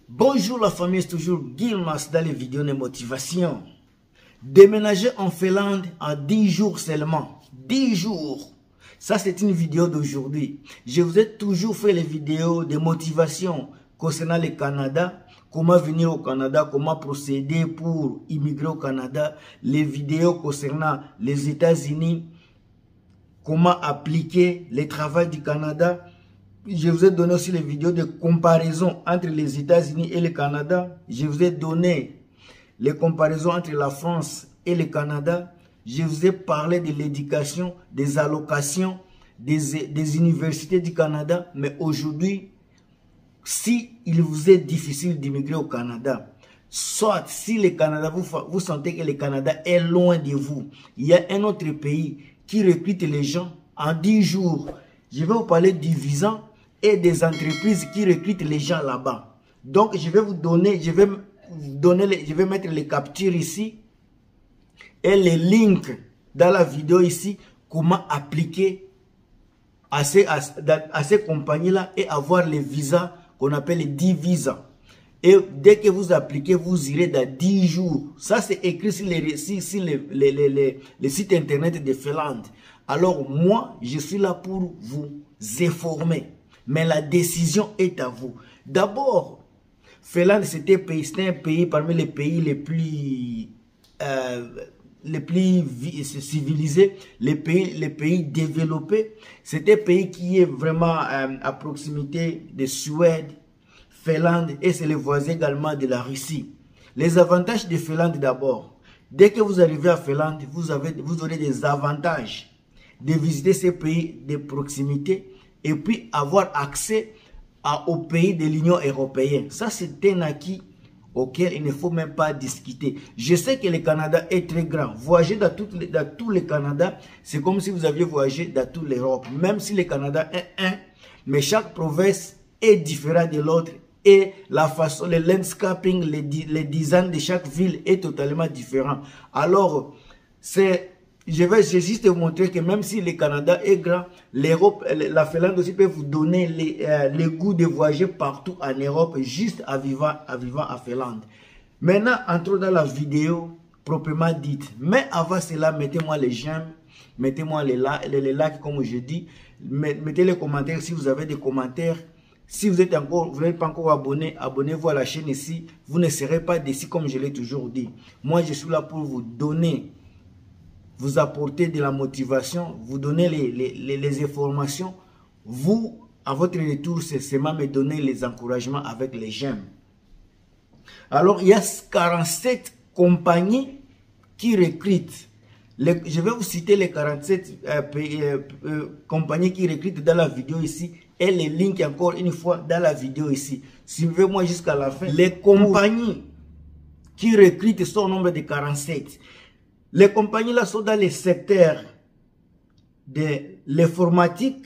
Bonjour la famille, c'est toujours Gilmas dans les vidéos de motivation. Déménager en Finlande en 10 jours seulement. 10 jours. Ça, c'est une vidéo d'aujourd'hui. Je vous ai toujours fait les vidéos de motivation concernant le Canada. Comment venir au Canada, comment procéder pour immigrer au Canada. Les vidéos concernant les États-Unis. Comment appliquer le travail du Canada. Je vous ai donné aussi les vidéos de comparaison entre les États-Unis et le Canada. Je vous ai donné les comparaisons entre la France et le Canada. Je vous ai parlé de l'éducation, des allocations, des universités du Canada. Mais aujourd'hui, si il vous est difficile d'immigrer au Canada, soit si le Canada, vous sentez que le Canada est loin de vous, il y a un autre pays qui recrute les gens en 10 jours. Je vais vous parler du visa et des entreprises qui recrutent les gens là-bas. Donc, je vais vous donner, je vais mettre les captures ici et les links dans la vidéo ici, comment appliquer à ces compagnies-là et avoir les visas qu'on appelle les 10 visas. Et dès que vous appliquez, vous irez dans 10 jours. Ça, c'est écrit sur les sites internet de Finlande. Alors, moi, je suis là pour vous informer. Mais la décision est à vous. D'abord, Finlande, c'était un pays parmi les pays les plus civilisés, les pays développés. C'est un pays qui est vraiment à proximité de Suède, Finlande, et c'est le voisin également de la Russie. Les avantages de Finlande d'abord. Dès que vous arrivez à Finlande, vous aurez des avantages de visiter ces pays de proximité et puis avoir accès aux pays de l'Union européenne. Ça, c'est un acquis auquel il ne faut même pas discuter. Je sais que le Canada est très grand. Voyager dans tout le Canada, c'est comme si vous aviez voyagé dans toute l'Europe. Même si le Canada est un, mais chaque province est différente de l'autre. Et la façon, le landscaping, les designs de chaque ville est totalement différent. Alors, je vais juste vous montrer que même si le Canada est grand, l'Europe, la Finlande aussi peut vous donner le goût de voyager partout en Europe, juste en vivant à Finlande. Maintenant, entrons dans la vidéo proprement dite. Mais avant cela, mettez-moi les j'aime, mettez-moi les likes comme je dis, mettez les commentaires si vous avez des commentaires. Si vous n'êtes pas encore abonné, abonnez-vous à la chaîne ici. Vous ne serez pas déçus comme je l'ai toujours dit. Moi, je suis là pour vous donner, vous apporter de la motivation, vous donner les informations. Vous, à votre retour, c'est seulement me donner les encouragements avec les j'aime. Alors, il y a 47 compagnies qui recrutent. Je vais vous citer les 47 compagnies qui recrutent dans la vidéo ici. Et les links encore une fois dans la vidéo ici. Suivez-moi jusqu'à la fin. Les compagnies qui recrutent sont au nombre de 47. Les compagnies là sont dans les secteurs de l'informatique,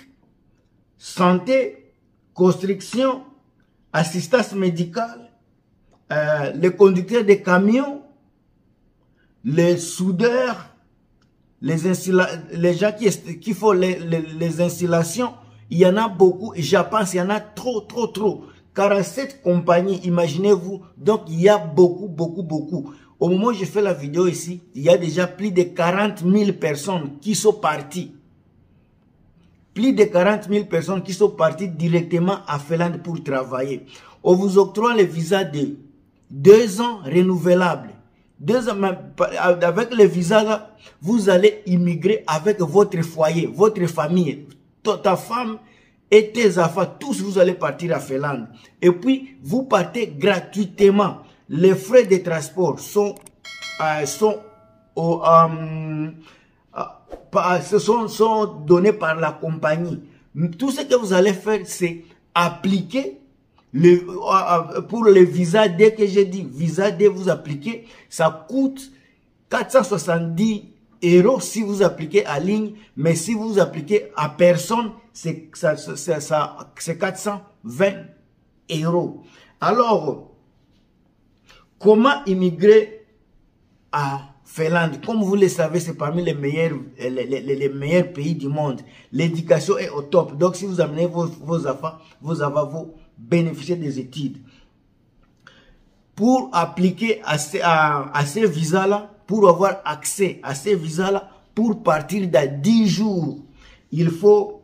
santé, construction, assistance médicale, les conducteurs de camions, les soudeurs, les gens qui font les installations. Il y en a beaucoup, je pense qu'il y en a trop. 47 compagnies, imaginez-vous. Donc, il y a beaucoup. Au moment où je fais la vidéo ici, il y a déjà plus de 40 000 personnes qui sont parties. Plus de 40 000 personnes qui sont parties directement à Finlande pour travailler. On vous octroie le visa de 2 ans renouvelable. 2 ans, avec le visa là, vous allez immigrer avec votre foyer, votre famille. Ta femme et tes enfants, tous vous allez partir à Finlande. Et puis, vous partez gratuitement. Les frais de transport sont donnés par la compagnie. Tout ce que vous allez faire, c'est appliquer pour le visa D que j'ai dit. Visa D, vous appliquez, ça coûte 470 € si vous appliquez à ligne, mais si vous appliquez à personne, c'est 420 €. Alors, comment immigrer à Finlande? Comme vous le savez, c'est parmi les meilleurs pays du monde. L'éducation est au top. Donc, si vous amenez vos enfants, vous bénéficiez des études. pour appliquer à ces visas-là, pour avoir accès à ces visas-là, pour partir dans 10 jours, il faut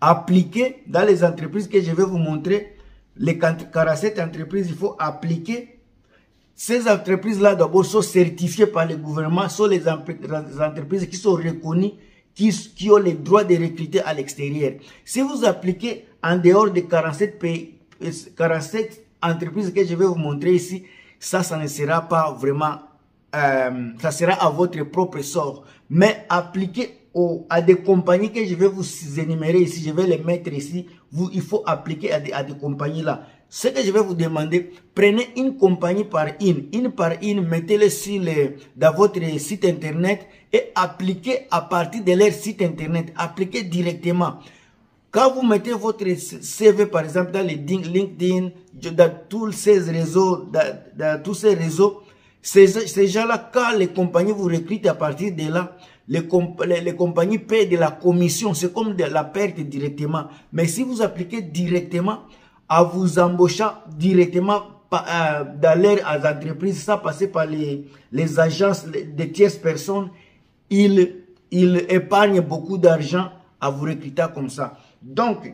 appliquer dans les entreprises que je vais vous montrer, les 47 entreprises, il faut appliquer. Ces entreprises-là, d'abord, sont certifiées par le gouvernement, sont les entreprises qui sont reconnues, qui ont le droit de recruter à l'extérieur. Si vous appliquez en dehors de 47 entreprises que je vais vous montrer ici, ça ne sera pas vraiment, ça sera à votre propre sort. Mais appliquez à des compagnies que je vais vous énumérer ici, je vais les mettre ici, il faut appliquer à des compagnies là. Ce que je vais vous demander, prenez une compagnie par une, mettez-les dans votre site internet et appliquez à partir de leur site internet, appliquez directement. Quand vous mettez votre CV par exemple dans les LinkedIn, dans tous ces réseaux, ces gens-là, quand les compagnies vous recrutent à partir de là, les compagnies paient de la commission, c'est comme de la perte directement. Mais si vous appliquez directement, à vous embauchant directement dans leurs entreprises, sans passer par les agences de tierces personnes, ils épargnent beaucoup d'argent à vous recruter comme ça. Donc,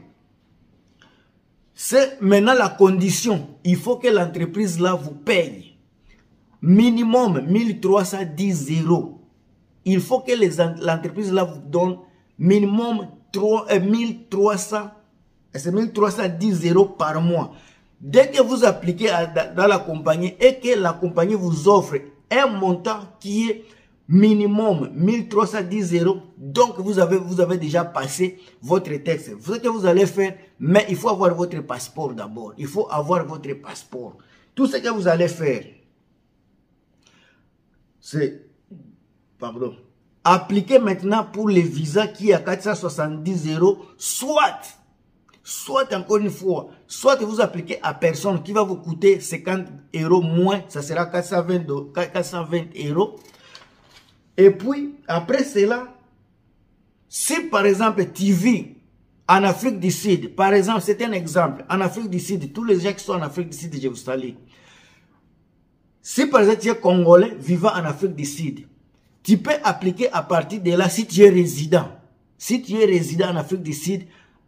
c'est maintenant la condition. Il faut que l'entreprise là vous paye minimum 1310 €. Il faut que l'entreprise là vous donne minimum 1310 € par mois. Dès que vous appliquez dans la compagnie et que la compagnie vous offre un montant qui est minimum 1310 €, donc vous avez déjà passé votre texte. Ce que vous allez faire, mais il faut avoir votre passeport d'abord. Il faut avoir votre passeport. Tout ce que vous allez faire, c'est, pardon, appliquez maintenant pour les visas qui est à 470 €, soit encore une fois, soit vous appliquez à personne qui va vous coûter 50 € moins, ça sera 420 €. Et puis, après cela, si par exemple tu vis en Afrique du Sud, par exemple, c'est un exemple, en Afrique du Sud, tous les gens qui sont en Afrique du Sud, je vous salue. Si par exemple tu es Congolais vivant en Afrique du Sud, tu peux appliquer à partir de là si tu es résident. Si tu es résident en Afrique du Sud,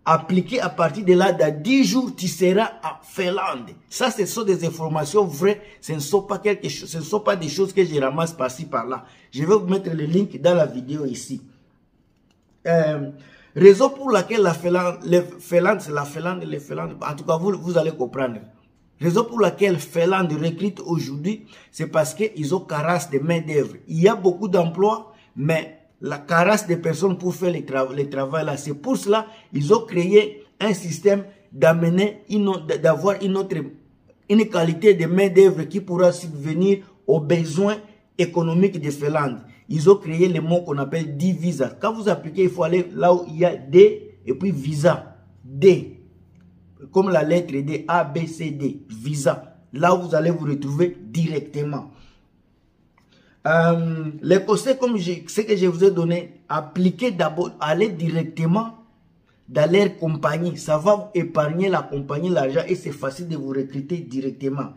appliquer à partir de là, dans 10 jours, tu seras à Finlande. Ça, ce sont des informations vraies. Ce ne sont pas quelque chose, ce ne sont pas des choses que je ramasse par-ci, par-là. Je vais vous mettre le link dans la vidéo ici. Raison pour laquelle la Finlande, c'est la Finlande, les Finlandes, en tout cas, vous allez comprendre. Raison pour laquelle Finlande recrute aujourd'hui, c'est parce qu'ils ont carence de main-d'œuvre. Il y a beaucoup d'emplois, mais la carence des personnes pour faire le travail là. C'est pour cela ils ont créé un système d'amener, d'avoir une qualité de main-d'œuvre qui pourra subvenir aux besoins économiques de Finlande. Ils ont créé le mot qu'on appelle D-Visa. Quand vous appliquez, il faut aller là où il y a D et puis visa. D. Comme la lettre D, A, B, C, D. Visa. Là où vous allez vous retrouver directement. Les conseils comme ce que je vous ai donné, appliquez d'abord, allez directement dans leur compagnie. Ça va vous épargner la compagnie l'argent et c'est facile de vous recruter directement.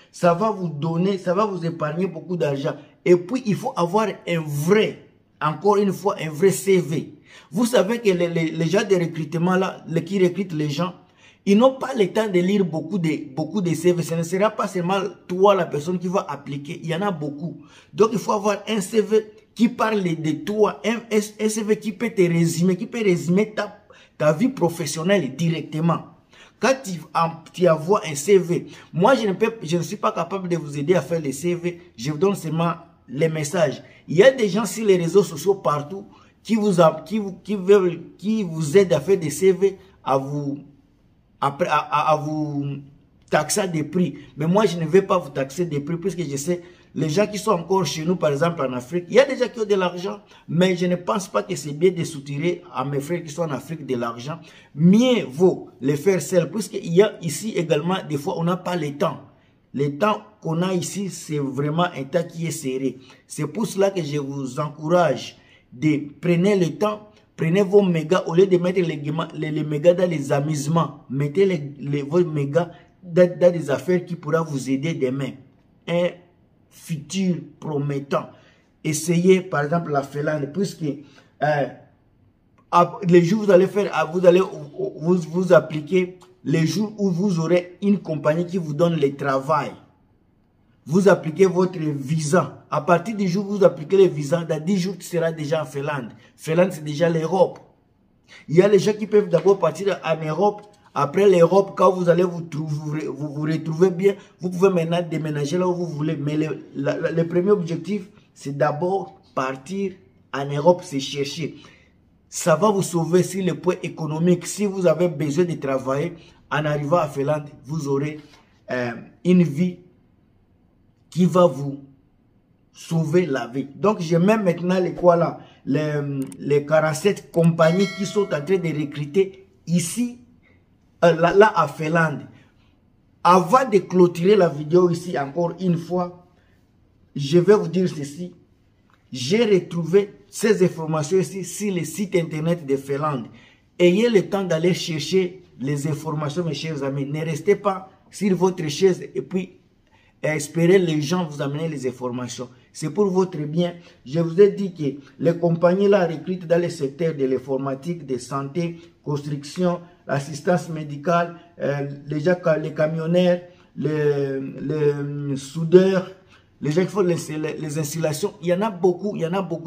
Ça va vous donner, ça va vous épargner beaucoup d'argent. Et puis il faut avoir un vrai, encore une fois, un vrai CV. Vous savez que les gens de recrutement là, qui recrutent les gens, ils n'ont pas le temps de lire beaucoup de CV. Ce ne sera pas seulement toi, la personne qui va appliquer. Il y en a beaucoup. Donc, il faut avoir un CV qui parle de toi. Un CV qui peut te résumer, qui peut résumer ta vie professionnelle directement. Quand tu envoies un CV, moi, je ne suis pas capable de vous aider à faire les CV. Je vous donne seulement les messages. Il y a des gens sur les réseaux sociaux partout qui vous aident à faire des CV, à vous taxer des prix. Mais moi, je ne vais pas vous taxer des prix puisque je sais, les gens qui sont encore chez nous, par exemple en Afrique, il y a des gens qui ont de l'argent, mais je ne pense pas que c'est bien de soutirer à mes frères qui sont en Afrique de l'argent. Mieux vaut les faire seuls, puisqu'il y a ici également, des fois, on n'a pas le temps. Le temps qu'on a ici, c'est vraiment un temps qui est serré. C'est pour cela que je vous encourage de prendre le temps. Prenez vos mégas, au lieu de mettre les mégas dans les amusements, mettez vos mégas dans des affaires qui pourra vous aider demain. Un futur promettant. Essayez par exemple la Finlande, puisque les jours vous allez faire, vous allez vous appliquer les jours où vous aurez une compagnie qui vous donne le travail. Vous appliquez votre visa. À partir du jour où vous appliquez le visa, dans 10 jours, tu seras déjà en Finlande. Finlande, c'est déjà l'Europe. Il y a les gens qui peuvent d'abord partir en Europe. Après l'Europe, quand vous allez vous retrouver bien, vous pouvez maintenant déménager là où vous voulez. Mais le premier objectif, c'est d'abord partir en Europe, c'est chercher. Ça va vous sauver sur le point économique. Si vous avez besoin de travailler, en arrivant à Finlande, vous aurez une vie qui va vous sauver la vie. Donc, je mets maintenant les 47 compagnies qui sont en train de recruter ici, là à Finlande. Avant de clôturer la vidéo ici, encore une fois, je vais vous dire ceci. J'ai retrouvé ces informations ici sur le site internet de Finlande. Ayez le temps d'aller chercher les informations, mes chers amis. Ne restez pas sur votre chaise et puis espérez les gens vous amener les informations. C'est pour votre bien. Je vous ai dit que les compagnies là recrutent dans les secteurs de l'informatique, de santé, construction, l'assistance médicale, les camionneurs, les soudeurs, les gens qui font les installations. Il y en a beaucoup,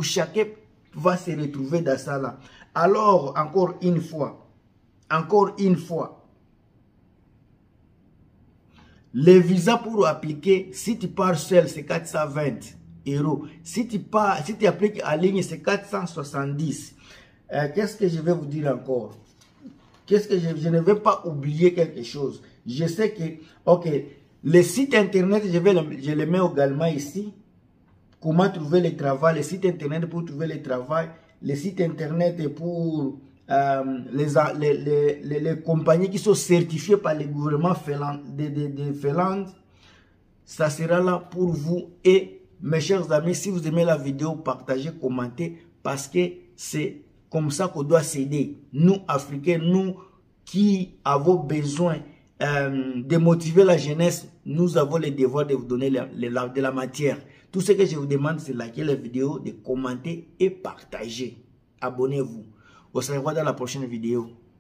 Chacun va se retrouver dans ça là. Alors, encore une fois, les visas pour appliquer, si tu pars seul, c'est 420 €. Si tu appliques en ligne, c'est 470. Qu'est-ce que je vais vous dire encore? Je ne vais pas oublier quelque chose. Je sais que, ok, les sites internet, je les mets également ici. Comment trouver le travail, les sites internet pour trouver le travail, les sites internet pour les compagnies qui sont certifiées par le gouvernement de Finlande. Ça sera là pour vous. Et mes chers amis, si vous aimez la vidéo, partagez, commentez, parce que c'est comme ça qu'on doit s'aider. Nous, Africains, nous qui avons besoin de motiver la jeunesse, nous avons le devoir de vous donner de la matière. Tout ce que je vous demande, c'est de liker la vidéo, de commenter et partager. Abonnez-vous. On se revoit dans la prochaine vidéo.